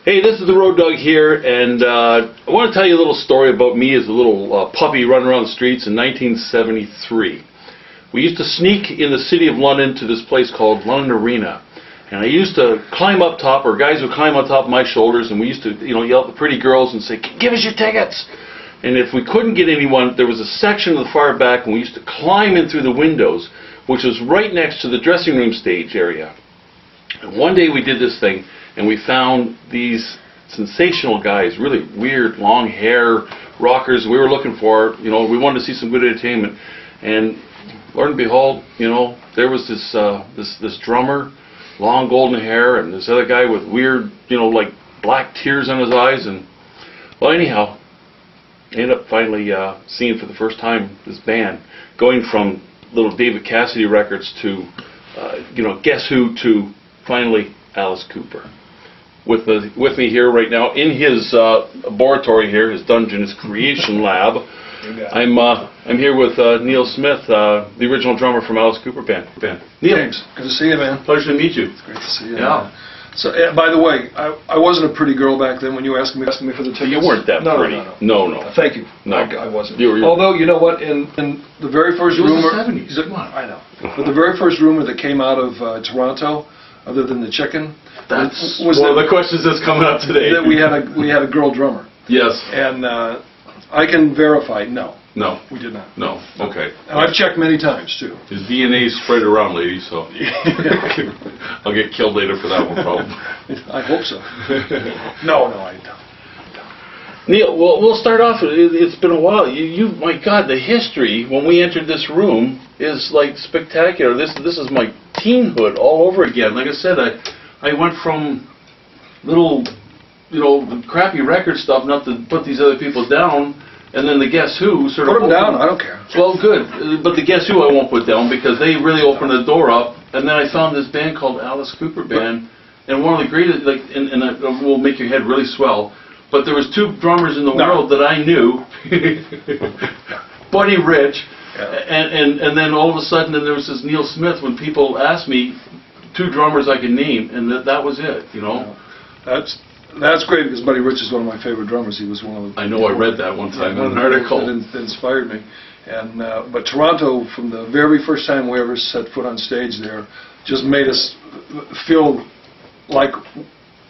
Hey, this is the Road Dog here, and I want to tell you a little story about me as a little puppy running around the streets in 1973. We used to sneak in the city of London to this place called London Arena, and I used to climb up top, or guys would climb on top of my shoulders, and we used to, yell at the pretty girls and say, "Give us your tickets!" And if we couldn't get anyone, there was a section of the far back, and we used to climb in through the windows, which was right next to the dressing room stage area. And one day we did this thing, and we found these sensational guys, really weird, long hair rockers we were looking for. We wanted to see some good entertainment. And Lord and behold, there was this drummer, long golden hair, and this other guy with weird, like black tears in his eyes. And, well, anyhow, I ended up finally seeing for the first time this band, going from little David Cassidy records to, Guess Who, to finally Alice Cooper. With me here right now in his laboratory here, his dungeon, his creation lab. I'm here with Neal Smith, the original drummer from Alice Cooper Band. Neal, Thanks. Good to see you, man. Pleasure to meet you. It's great to see you. Yeah. Man. So, by the way, I wasn't a pretty girl back then when you were asking me for the tickets. You weren't that pretty. No. Thank you. No, I wasn't. You were. Although, you know what? In the very first rumor, the 70s. Come on. I know. But the very first rumor that came out of Toronto, other than the chicken, was one of the questions that's coming up today. That we had a girl drummer. Yes. And I can verify, no. No. We did not. No. Okay. And I've checked many times too. His DNA's spread around, lady, so I'll get killed later for that one, probably. I hope so. No, I don't. Neal, well, we'll start off. It's been a while. My God, the history when we entered this room is like spectacular. This is my teenhood all over again. Like I said, I went from little, crappy record stuff, not to put these other people down, and then the Guess Who sort of put them down. I don't care. Well, good, but the Guess Who I won't put down because they really opened the door up. And then I found this band called Alice Cooper Band, and one of the greatest, and it will make your head really swell. But there was two drummers in the world that I knew, Buddy Rich, and then all of a sudden there was this Neal Smith. When people asked me two drummers I could name, and that was it, That's great because Buddy Rich is one of my favorite drummers. He was one of the. I know. I read that one time in an article that inspired me. And but Toronto, from the very first time we ever set foot on stage there, just made us feel like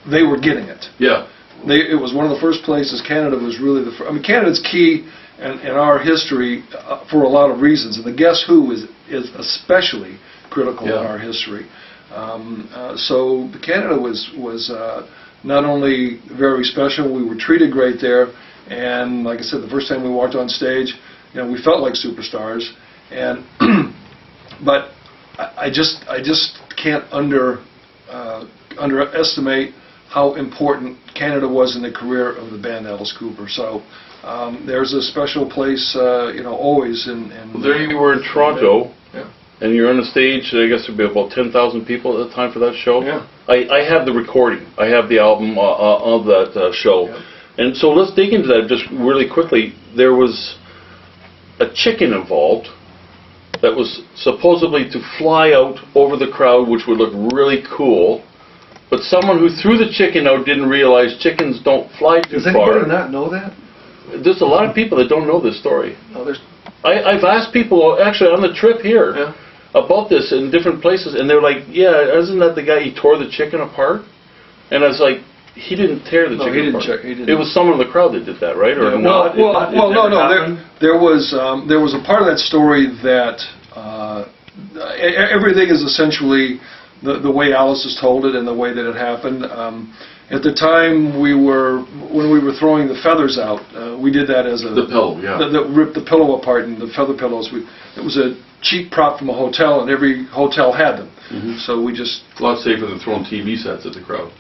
they were getting it. Yeah. It was one of the first places. Canada was really the first. I mean, Canada's key in our history for a lot of reasons, and the Guess Who is especially critical in our history. So Canada was not only very special, we were treated great there, and like I said, the first time we walked on stage, we felt like superstars. And but I just can't underestimate how important Canada was in the career of the band Alice Cooper. So there's a special place, always in. Well, there you were in Toronto, and you're on the stage. I guess there'd be about 10,000 people at the time for that show. Yeah. I have the recording. I have the album of that show, and so let's dig into that just really quickly. There was a chicken involved that was supposedly to fly out over the crowd, which would look really cool. But someone who threw the chicken out didn't realize chickens don't fly too far. Does anybody not know that? There's a lot of people that don't know this story. No, there's. I've asked people actually on the trip here about this in different places, and they're like, "Yeah, isn't that the guy he tore the chicken apart?" And I was like, "He didn't tear the chicken apart. He didn't. It was someone in the crowd that did that, right? Or not? No. There was a part of that story that everything is essentially the way Alice has told it and the way that it happened. At the time when we were throwing the feathers out, we did that as the pillow, ripped the pillow apart and the feather pillows. It was a cheap prop from a hotel, and every hotel had them. Mm-hmm. So we just. A lot safer than throwing TV sets at the crowd.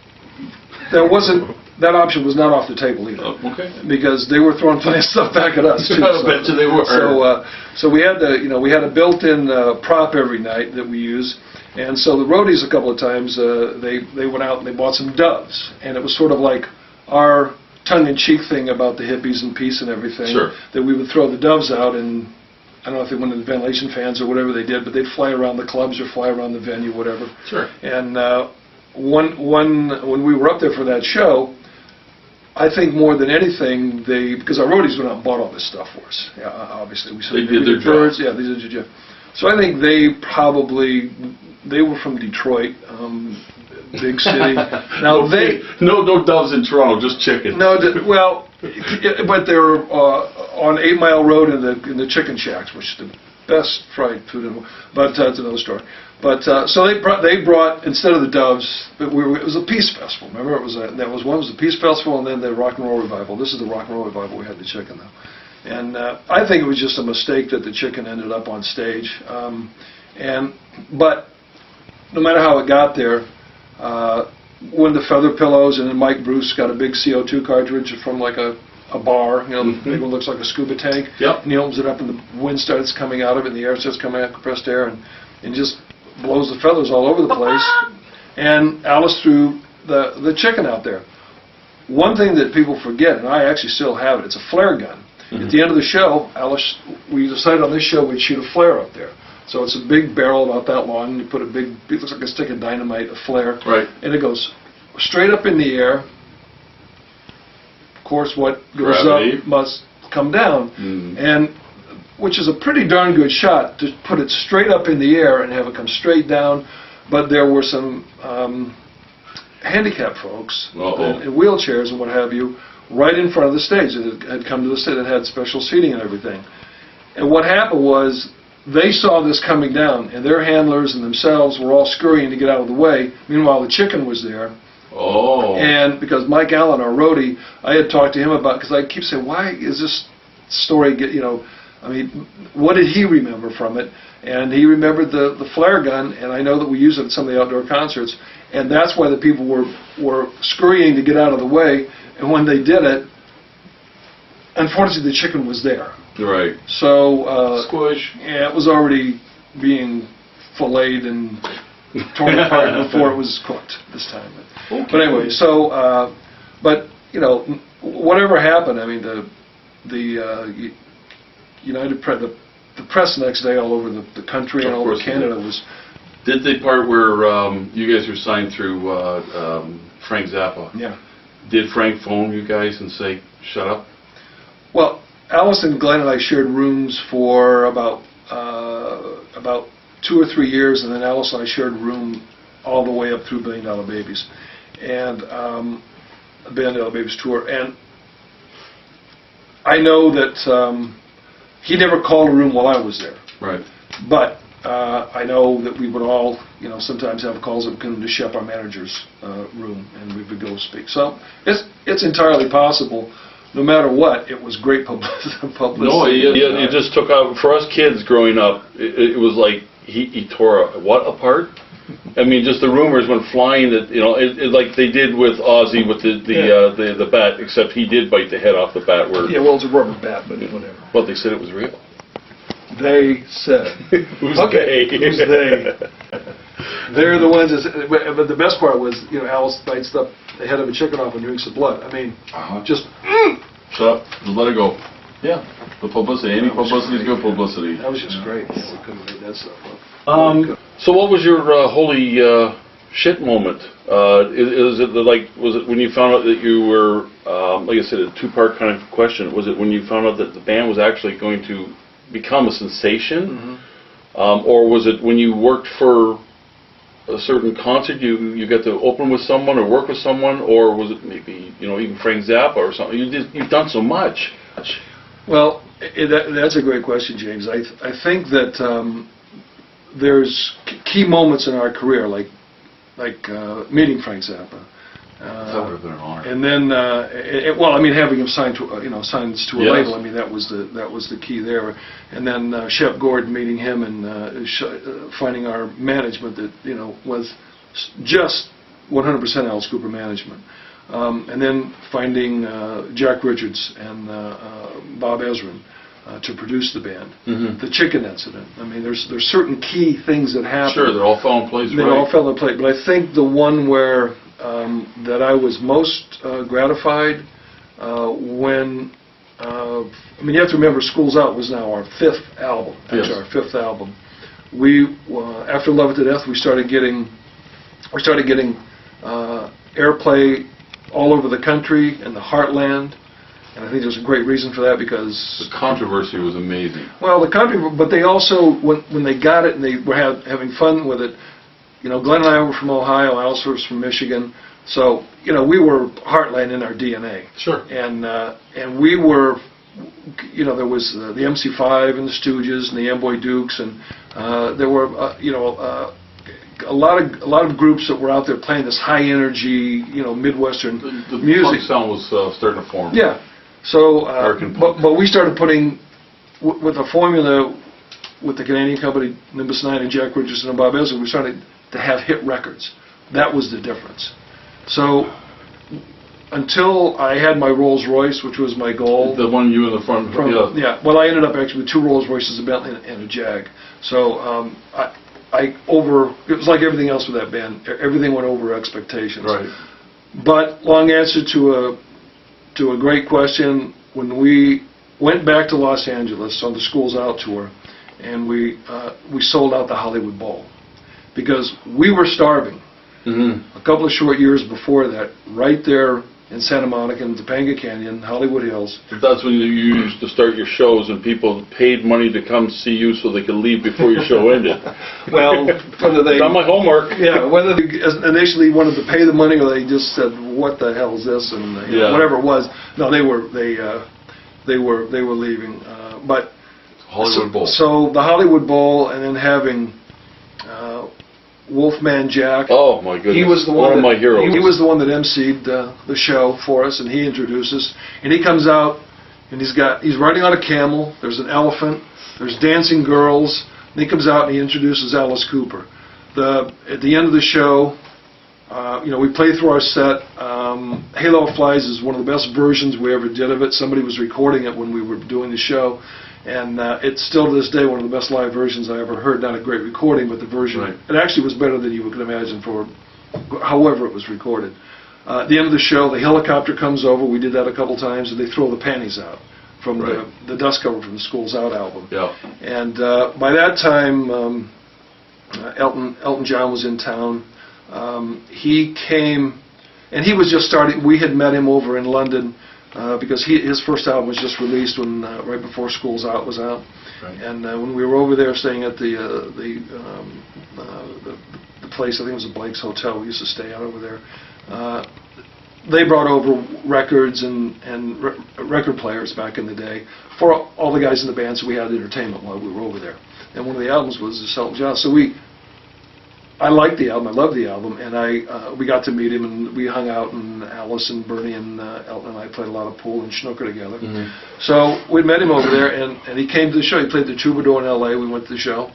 That option was not off the table either. Oh, okay. Because they were throwing plenty of stuff back at us too. I bet you they were. So we had we had a built-in prop every night that we used. And so the roadies a couple of times, they went out and they bought some doves. And it was sort of like our tongue-in-cheek thing about the hippies and peace and everything. Sure. That we would throw the doves out, and I don't know if they went to the ventilation fans or whatever they did, but they'd fly around the clubs or fly around the venue, whatever. Sure. And when we were up there for that show, I think more than anything, because our roadies went out and bought all this stuff for us. Yeah, obviously, They did their birds. job. Yeah, they did their job. So I think they were from Detroit, big city. Now no doves in Toronto, just chicken. no, well, but they were on 8 Mile Road in the chicken shacks, which is the best fried food in the world. But that's another story. But so they brought instead of the doves, it was a peace festival. Remember, one was the peace festival, and then the rock and roll revival. This is the rock and roll revival. We had the chicken though, and I think it was just a mistake that the chicken ended up on stage. But no matter how it got there, when the feather pillows, and then Mike Bruce got a big CO2 cartridge from like a bar, the big one looks like a scuba tank. Yep. And he opens it up, and the wind starts coming out of it, and the air starts coming out, compressed air, and just blows the feathers all over the place. And Alice threw the chicken out there. One thing that people forget, and I actually still have it, it's a flare gun. At the end of the show, we decided on this show we'd shoot a flare up there. So it's a big barrel about that long, and you put it looks like a stick of dynamite, a flare. Right. And it goes straight up in the air. Of course, what goes Gravity up must come down. And which is a pretty darn good shot to put it straight up in the air and have it come straight down. But there were some handicapped folks in wheelchairs and what have you right in front of the stage that had come to the stage that had special seating and everything. And what happened was they saw this coming down, and their handlers and themselves were all scurrying to get out of the way. Meanwhile, the chicken was there. Oh. And because Mike Allen, our roadie, I had talked to him about, because I keep saying, why is this story I mean, what did he remember from it? And he remembered the flare gun, and I know that we use it at some of the outdoor concerts, and that's why the people were scurrying to get out of the way, and when they did it, unfortunately the chicken was there. Right. So, squish. Yeah, it was already being filleted and torn apart before it was cooked this time. Okay. But anyway, so, but, whatever happened, I mean, the United Press, the press next day all over the country and all over Canada was... Did the part where you guys were signed through Frank Zappa? Yeah. Did Frank phone you guys and say, shut up? Well, Alice and Glenn and I shared rooms for about 2 or 3 years, and then Alice and I shared a room all the way up through $1 Billion Babies, and $1 Billion Babies tour. And I know that he never called a room while I was there. Right. But I know that we would all, sometimes have calls that would come to Shep, our manager's room, and we would go speak. So it's entirely possible. No matter what, it was great publicity. No, it just took out, for us kids growing up, it was like he tore apart? I mean, just the rumors went flying that, like they did with Ozzy with the bat, except he did bite the head off the bat. Yeah, well, it's a rubber bat, but whatever. But they said it was real. They said. Who's okay, they? Who's they? They're the ones that, but the best part was, Alice bites the head of a chicken off and drinks the blood. I mean, just... Shut up. Just let it go. Yeah. The publicity. Any publicity is good publicity. That was just great. We couldn't make that stuff up. So what was your holy shit moment? Was it when you found out that you were, like I said, a two-part kind of question. Was it when you found out that the band was actually going to become a sensation? Or was it when you worked for a certain concert, you got to open with someone or work with someone, or was it maybe, even Frank Zappa or something? You've done so much. Well, that's a great question, James. I think that there's key moments in our career, like meeting Frank Zappa. That would have been an honor. And then, having him signed to signs to a label. I mean, that was the key there. And then Shep Gordon, meeting him and finding our management that was just 100% Alice Cooper management. And then finding Jack Richards and Bob Ezrin to produce the band. The chicken incident. I mean, there's certain key things that happened. Sure, they all fell in place. They all fell in place. But I think the one where that I was most gratified when, you have to remember, School's Out was now our 5th album. Actually, our 5th album. We after Love It to Death, we started getting airplay all over the country and the heartland. And I think there's a great reason for that because... The controversy was amazing. Well, but they also, when they got it and they were having fun with it, you know, Glenn and I were from Ohio, Alice was from Michigan, so, you know, we were heartland in our DNA. Sure. And we were, you know, there was the MC5 and the Stooges and the Amboy Dukes, and there were, you know, a lot of groups that were out there playing this high energy, you know, Midwestern the music. punk sound was starting to form. Yeah. So, American punk. but we started putting with a formula with the Canadian company Nimbus 9 and Jack Richardson and Bob Ezra. We started to have hit records. That was the difference. So until I had my Rolls Royce, which was my goal. The one you in the front. Yeah. Well, I ended up actually with 2 Rolls Royces, a Bentley, and a Jag. So it was like everything else with that band. Everything went over expectations. Right. But long answer to a great question, when we went back to Los Angeles on the Schools Out tour, and we sold out the Hollywood Bowl because we were starving. Mm-hmm. A couple of short years before that, right there in Santa Monica, in Topanga Canyon, Hollywood Hills. That's when you used to start your shows, and people paid money to come see you so they could leave before your show ended. Well, whether they done my homework. Yeah, whether they initially wanted to pay the money or they just said, "What the hell is this?" and you know, whatever it was. No, they were leaving. But Hollywood Bowl. So the Hollywood Bowl, and then having Wolfman Jack. Oh my goodness! He was the one of my heroes. He was the one that emceed the show for us, and he introduced us. And he comes out, and he's riding on a camel. There's an elephant. There's dancing girls. And he comes out and he introduces Alice Cooper. At the end of the show, you know, we play through our set. Halo Flies is one of the best versions we ever did of it. Somebody was recording it when we were doing the show. And it's still to this day one of the best live versions I ever heard. Not a great recording, but the version, it actually was better than you could imagine for however it was recorded. At the end of the show, the helicopter comes over. We did that a couple times, and they throw the panties out from the dust cover from the Schools Out album. Yeah. And by that time, Elton John was in town. He came, and he was just starting. We had met him over in London. Because his first album was just released when right before Schools Out was out, and when we were over there staying at the place, I think it was the Blake's Hotel we used to stay at over there, they brought over records and record players back in the day for all the guys in the band, so we had entertainment while we were over there. And one of the albums was this Elton John, so I liked the album. I loved the album, and we got to meet him, and we hung out, and Alice and Bernie and Elton and I played a lot of pool and snooker together. Mm-hmm. So we met him over there, and he came to the show. He played the Troubadour in L.A. We went to the show,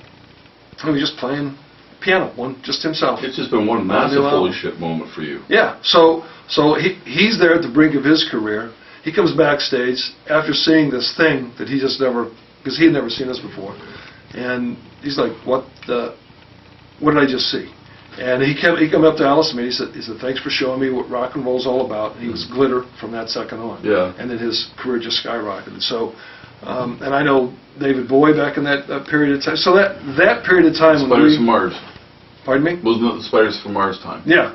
and we were just playing piano, just himself. It's just been one massive holy shit moment for you. Yeah. So he's there at the brink of his career. He comes backstage after seeing this thing that he just never, because he had never seen us before, and he's like, "What did I just see?" And he came up to Alice and me. He said, "Thanks for showing me what rock and roll's all about." And he was glitter from that second on. Yeah. And then his career just skyrocketed. So, and I know David Bowie back in that period of time. So that period of time. Spiders from Mars. Pardon me? Wasn't it the Spiders from Mars time? Yeah,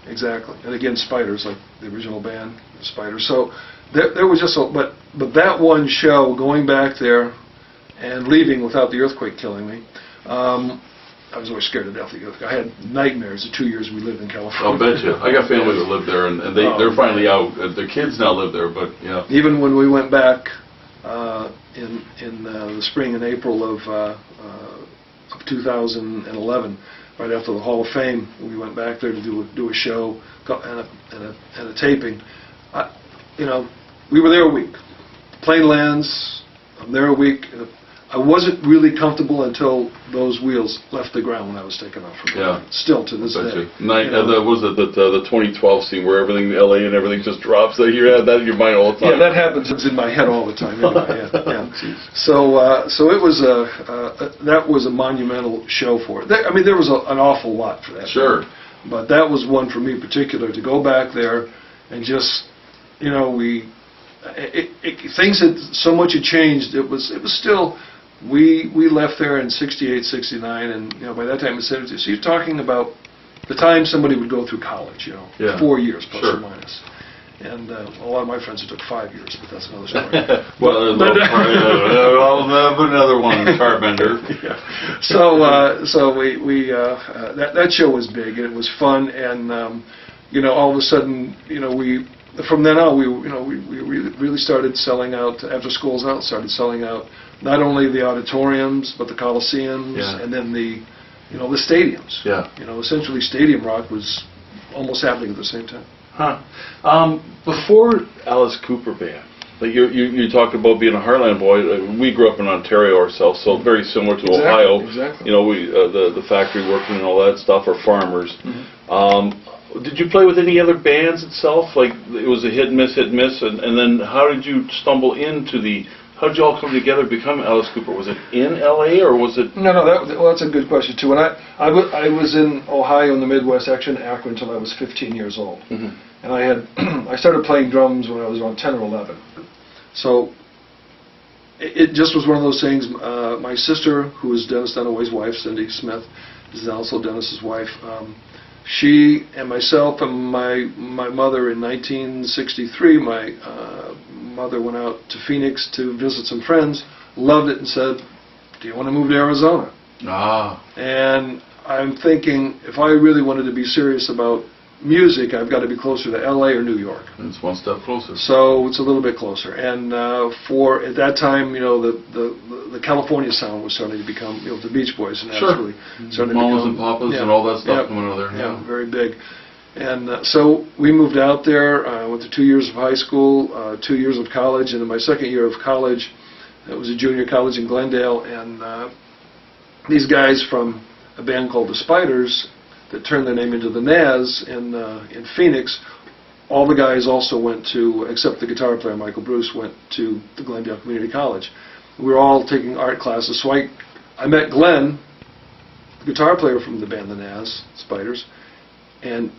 exactly. And again, Spiders, like the original band, Spiders. So there was just but that one show, going back there and leaving without the earthquake killing me. I was always scared to death of the earthquake. I had nightmares the 2 years we lived in California. I'll bet you. I got family that live there, and they're finally out. Their kids now live there, but yeah. Even when we went back in the spring and April of 2011, right after the Hall of Fame, we went back there to do a show and a taping. You know, we were there a week. Plane lands. I'm there a week. I wasn't really comfortable until those wheels left the ground when I was taken off from the plane. Still to this day. Was it the 2012 scene where everything, LA and everything just drops? So you had that in your mind all the time. Yeah, that happens. It's in my head all the time. Anyway, yeah. So it was that was a monumental show for it. I mean, there was an awful lot for that. Sure. But that was one for me in particular, to go back there and just, you know, things had so much had changed. It was still. We left there in 68, 69, and you know, by that time it was 70. So you're talking about the time somebody would go through college, you know, 4 years plus or minus. And a lot of my friends, it took 5 years, but that's another story. Well, I'll put another one, Tarbender. Yeah. So that show was big, and it was fun, and all of a sudden, from then on, we really started selling out after school's out. Started selling out not only the auditoriums but the coliseums, Yeah. and then the stadiums. Yeah. Essentially, stadium rock was almost happening at the same time. Huh. Before Alice Cooper Band, like you talked about being a Heartland boy. We grew up in Ontario ourselves, so very similar to Exactly, Ohio. exactly. We the factory working and all that stuff, or farmers. Mm-hmm. Did you play with any other bands itself? Like it was a hit and miss, and then how did you stumble into the? How did you all come together to become Alice Cooper? Was it in L.A. or was it? No, that's a good question too. And I was in Ohio in the Midwest, actually in Akron, until I was 15 years old. Mm-hmm. And I started playing drums when I was around 10 or 11. So it just was one of those things. My sister, who is Dennis Dunaway's wife, Cindy Smith, is also Dennis's wife. She and myself and my mother in 1963, my mother went out to Phoenix to visit some friends, loved it, and said, "Do you want to move to Arizona?" Ah. And I'm thinking, if I really wanted to be serious about music, I've got to be closer to LA or New York. It's one step closer. So it's a little bit closer. And at that time, the California sound was starting to become, the Beach Boys, and Sure. starting to Mamas become, and Papas yeah, and all that stuff yeah, coming out of there. Yeah, very big. And so we moved out there. I went to 2 years of high school, 2 years of college, and in my second year of college, it was a junior college in Glendale, and these guys from a band called the Spiders that turned their name into the Nazz in Phoenix, all the guys also went to, except the guitar player Michael Bruce, went to the Glendale Community College. We were all taking art classes, so I met Glenn, the guitar player from the band the Nazz, Spiders, and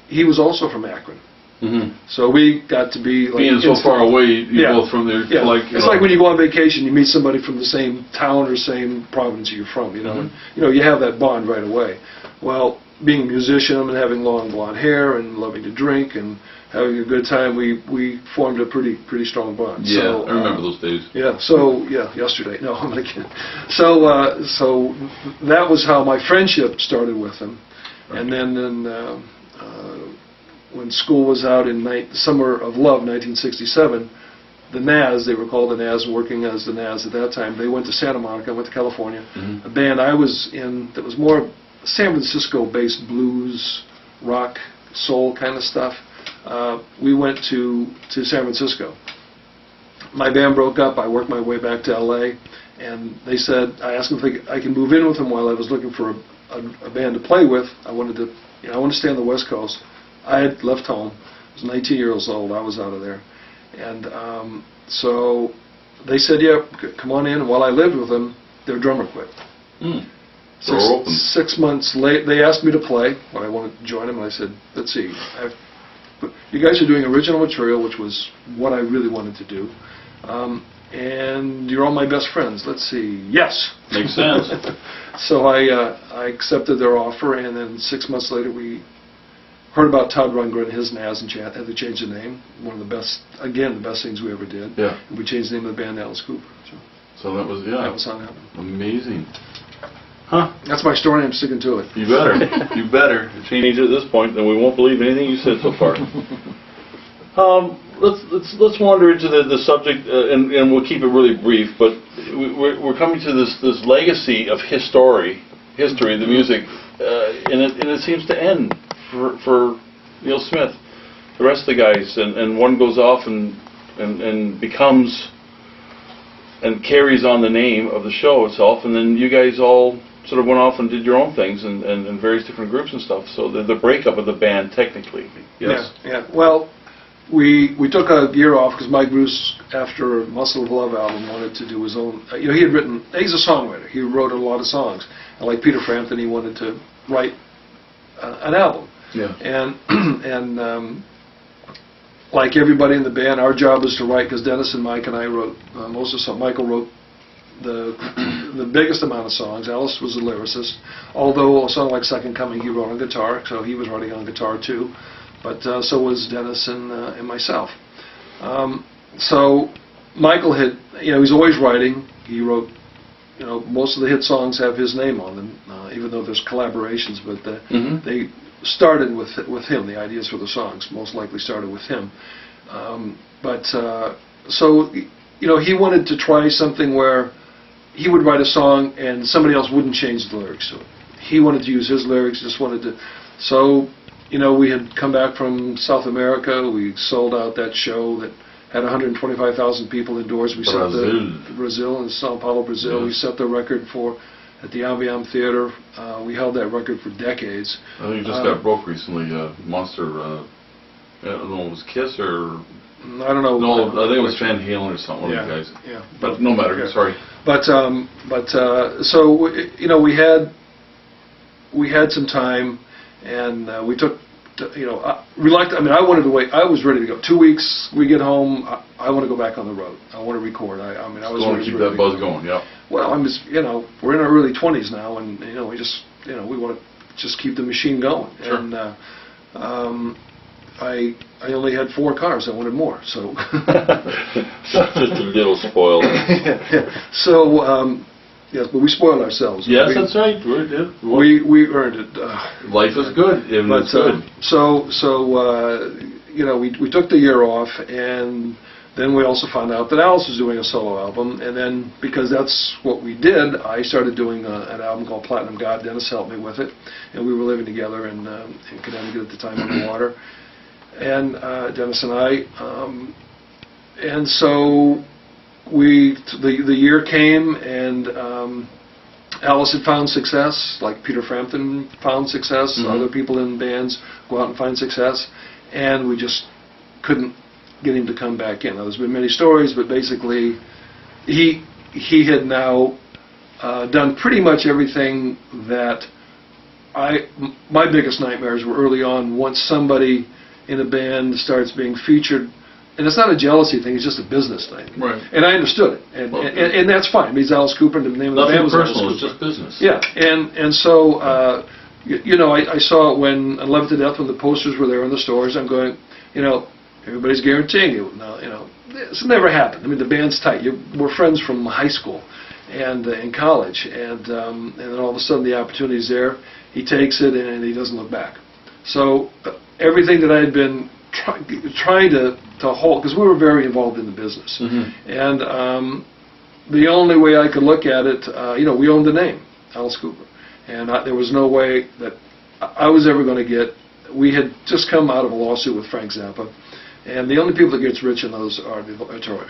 he was also from Akron. Mm-hmm. So we got to be like being so far away, you both from there. Yeah. Like It's like when you go on vacation, you meet somebody from the same town or same province you're from, Mm-hmm. and you have that bond right away. Well, being a musician and having long blonde hair and loving to drink and having a good time, we formed a pretty strong bond. Yeah, So, I remember those days. Yeah. So yesterday. No, I'm not kidding. So that was how my friendship started with him, and then when school was out in Summer of Love, 1967, the Nazz, they were called the Nazz, working as the Nazz at that time, they went to Santa Monica, went to California. Mm-hmm. A band I was in that was more San Francisco-based blues, rock, soul kind of stuff. We went to San Francisco. My band broke up. I worked my way back to L.A., and they said, I asked them if I could move in with them while I was looking for a band to play with. I wanted to stay on the West Coast. I had left home. I was 19 years old. I was out of there. And so they said, yeah, come on in. And while I lived with them, their drummer quit. Mm. 6 months late, they asked me to play when I wanted to join them, and I said, let's see. You guys are doing original material, which was what I really wanted to do. And you're all my best friends. Let's see. Yes. Makes sense. So I accepted their offer, and then 6 months later we heard about Todd Rundgren and his Nazz and had to change the name. One of the best things we ever did. Yeah. And we changed the name of the band to Alice Cooper. So that was, That was how it happened. Amazing. Huh. That's my story, I'm sticking to it. You better. You better. If you change it at this point, then we won't believe anything you said so far. Let's wander into the subject, and we'll keep it really brief. But we're coming to this legacy of history, the music, and it seems to end for Neal Smith. The rest of the guys, and one goes off and becomes and carries on the name of the show itself, and then you guys all sort of went off and did your own things and various different groups and stuff. So the breakup of the band, technically, yes. Yeah. Well, we took a year off because Mike Bruce, after Muscle of Love album, wanted to do his own. He's a songwriter. He wrote a lot of songs, and like Peter Frampton, he wanted to write an album. Yeah. And like everybody in the band, our job was to write, because Dennis and Mike and I wrote most of the songs. Michael wrote the biggest amount of songs. Alice was the lyricist. Although a song like Second Coming he wrote on guitar, so he was writing on guitar too. but so was Dennis and myself. So Michael had, he's always writing. He wrote, most of the hit songs have his name on them, even though there's collaborations, but they started with him. The ideas for the songs most likely started with him. So he wanted to try something where he would write a song and somebody else wouldn't change the lyrics to it. He wanted to use his lyrics, just wanted to. So, we had come back from South America. We sold out that show that had 125,000 people indoors. We set Brazil in Sao Paulo, Brazil. Yes. We set the record at the Aviam Theater. We held that record for decades. I think it just got broke recently. Monster, I don't know, it was Kiss or... I don't know. No, I think it was Van Halen or something. One of you guys. Yeah. But no matter. Okay. Sorry. So we had some time, and we took. Reluctant. I wanted to wait. I was ready to go. 2 weeks. We get home. I want to go back on the road. I want to record. I was going to keep that buzz going. Yeah. Well, I'm just. We're in our early 20s now, and we just. We want to just keep the machine going. Sure. And I only had 4 cars. I wanted more, so. Just a little spoiled. Yeah. So, yes, but we spoiled ourselves. Yes, that's right. We did. We earned it. Life is good. It's good. We took the year off, and then we also found out that Alice was doing a solo album, and then because that's what we did, I started doing an album called Platinum God. Dennis helped me with it, and we were living together in Connecticut at the time on the water. And Dennis and I, and so the year came, and Alice had found success, like Peter Frampton found success. Other people in bands go out and find success, and we just couldn't get him to come back in. Now, there's been many stories, but basically, he had now done pretty much everything that my biggest nightmares were early on. Once somebody in a band starts being featured, and it's not a jealousy thing, it's just a business thing. Right. And I understood it, and that's fine. It means Alice Cooper, and the name of the band was Alice Cooper. Nothing personal, it's just business. Yeah, and so, I saw it when I Love It to Death, when the posters were there in the stores. I'm going, everybody's guaranteeing it. Now, this never happened. The band's tight. We're friends from high school and in college, and then all of a sudden the opportunity's there. He takes it, and he doesn't look back. So everything that I had been trying to hold, because we were very involved in the business, and the only way I could look at it, we owned the name, Alice Cooper, and there was no way that I was ever going to get. We had just come out of a lawsuit with Frank Zappa, and the only people that gets rich in those are the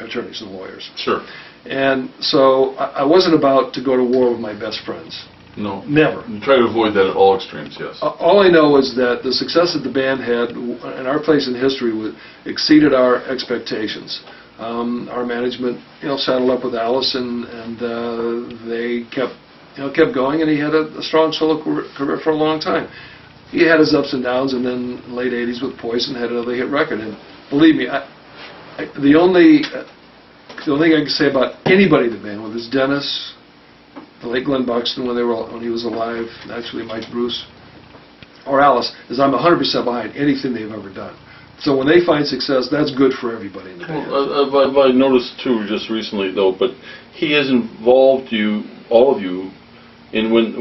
attorneys and lawyers. Sure. And so I wasn't about to go to war with my best friends. No. Never. You try to avoid that at all extremes, yes. All I know is that the success that the band had and our place in history exceeded our expectations. Our management, saddled up with Alice, and they kept going, and he had a strong solo career for a long time. He had his ups and downs, and then in the late 80s with Poison had another hit record. And believe me, the only thing I can say about anybody in the band, whether it's Dennis, the late Glenn Buxton when he was alive, actually Mike Bruce, or Alice, is I'm 100% behind anything they've ever done. So when they find success, that's good for everybody in the band. Well, I noticed too just recently though, but he has involved all of you, in when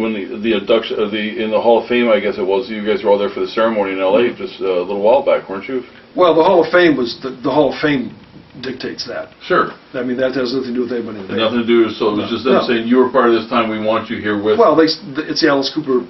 the induction in the Hall of Fame, I guess it was. You guys were all there for the ceremony in L.A. just a little while back, weren't you? Well, the Hall of Fame was the Hall of Fame dictates that. Sure. That has nothing to do with anybody in the band. Nothing to do. So it was just them saying you were part of this time. We want you here with. Well, it's the Alice Cooper.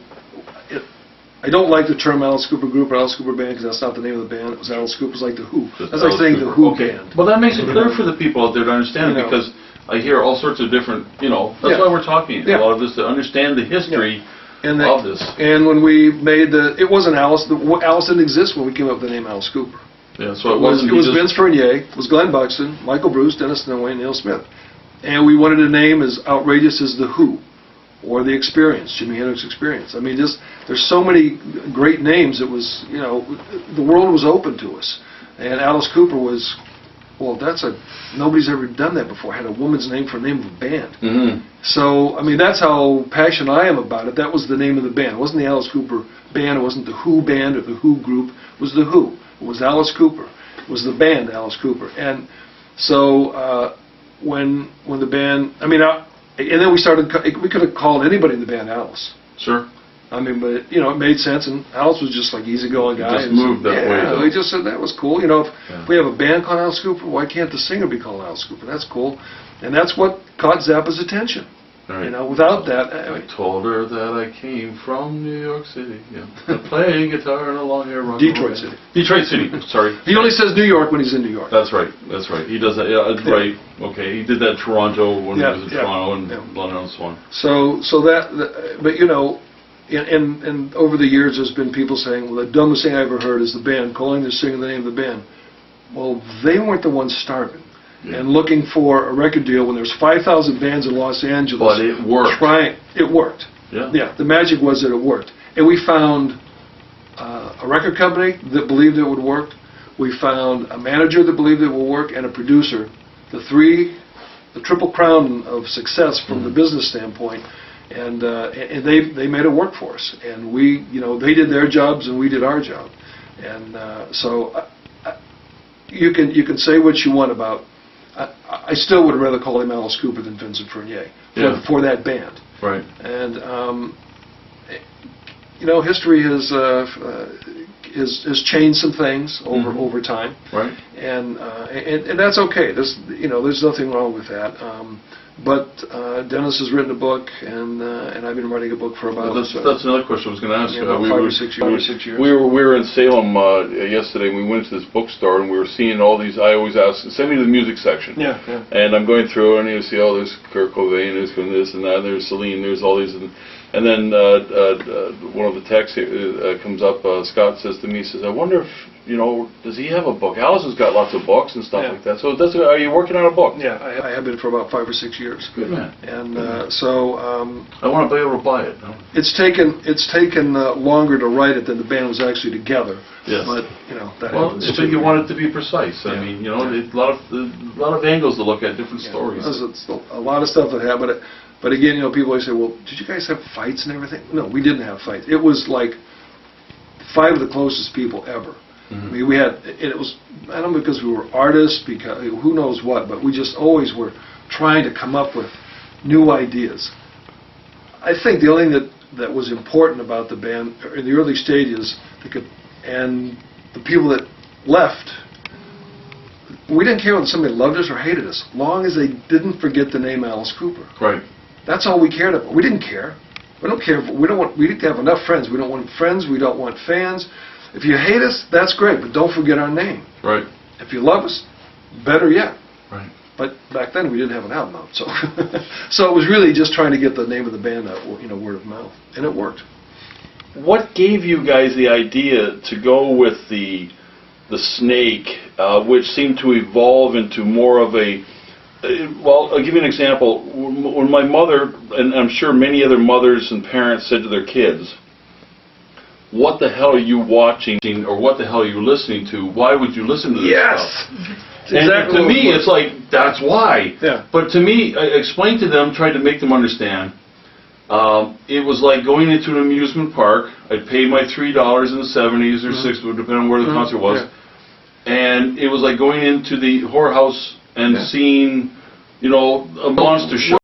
I don't like the term Alice Cooper Group or Alice Cooper Band because that's not the name of the band. It was Alice Cooper's like the Who. That's like saying the Who band. Well, that makes it clear for the people out there to understand it, because I hear all sorts of different, that's why we're talking a lot of this, to understand the history of this. And when we made it wasn't Alice. Alice didn't exist when we came up with the name Alice Cooper. Yeah, so it was Vince Fournier, it was Glenn Buxton, Michael Bruce, Dennis Dunaway, Neal Smith. And we wanted a name as outrageous as the Who or the Experience, Jimi Hendrix Experience. There's so many great names. It was, the world was open to us. And Alice Cooper was well, nobody's ever done that before. Had a woman's name for a name of a band. Mm-hmm. So, I mean, that's how passionate I am about it. That was the name of the band. It wasn't the Alice Cooper band. It wasn't the Who band or the Who group. It was the Who. It was Alice Cooper. It was the band Alice Cooper. And so when the band, I mean, and then we could have called anybody in the band Alice. Sure. I mean, but, you know, it made sense, and Alice was just like easygoing guy. Just moved that way. Yeah, we just said that was cool. You know, if we have a band called Alice Cooper, why can't the singer be called Alice Cooper? That's cool. And that's what caught Zappa's attention. Right. You know, without that... I told her that I came from New York City, playing guitar in a long-hair rock. Detroit City. Detroit City, sorry. He only says New York when he's in New York. That's right, that's right. He does that, right, okay. He did that in Toronto when he was in Toronto and London and so on. So that, but you know, and over the years there's been people saying, well, the dumbest thing I ever heard is the band calling their singer the name of the band. Well, they weren't the ones starving. Yeah. And looking for a record deal when there's 5,000 bands in Los Angeles. But it worked. It worked. Yeah. The magic was that it worked. And we found a record company that believed it would work. We found a manager that believed it would work, and a producer. The triple crown of success from the business standpoint. And they made it work for us. And we, you know, they did their jobs and we did our job. And so you can say what you want about. I still would rather call him Alice Cooper than Vincent Fournier for that band. Right. And you know, history has changed some things over time. Right. And that's okay. There's nothing wrong with that. But Dennis has written a book, and I've been writing a book for about... That's another question I was going to ask. About 5 or 6 years. We were in Salem yesterday, and we went to this bookstore, and we were seeing all these... I always ask, send me to the music section. Yeah. And I'm going through, and you see, oh, there's Kurt Cobain, there's this and that, there's Celine, there's all these... And then one of the texts comes up, Scott says to me, he says, I wonder if, you know, does he have a book? Alice has got lots of books and stuff like that. So are you working on a book? Yeah, I have been for about 5 or 6 years. Good man. And so... I want to be able to buy it. No? It's taken longer to write it than the band was actually together. Yes. But, you know, that well, happens. you want it to be precise. I mean, you know, a lot of angles to look at, different stories. There's a lot of stuff that happened. But again, you know, people always say, well, did you guys have fights and everything? No, we didn't have fights. It was like 5 of the closest people ever. I mean, we had, it was, I don't know, because we were artists, because who knows what, but we just always were trying to come up with new ideas. I think the only thing that was important about the band in the early stages, and the people that left, we didn't care whether somebody loved us or hated us, long as they didn't forget the name Alice Cooper. Right. That's all we cared about. We didn't care. We don't care. We didn't have enough friends. We don't want friends. We don't want fans. If you hate us, that's great, but don't forget our name. Right. If you love us, better yet. Right. But back then we didn't have an album out, so so it was really just trying to get the name of the band out, you know, word of mouth, and it worked. What gave you guys the idea to go with the Snake, which seemed to evolve into more of a... well, I'll give you an example. When my mother, and I'm sure many other mothers and parents said to their kids, what the hell are you watching, or what the hell are you listening to? Why would you listen to this stuff? And exactly to me, it's like, that's why. Yeah. But to me, I explained to them, tried to make them understand, it was like going into an amusement park. I'd pay my $3 in the 70s or 60s, depending on where the concert was. Yeah. And it was like going into the whorehouse and seeing, you know, a monster show.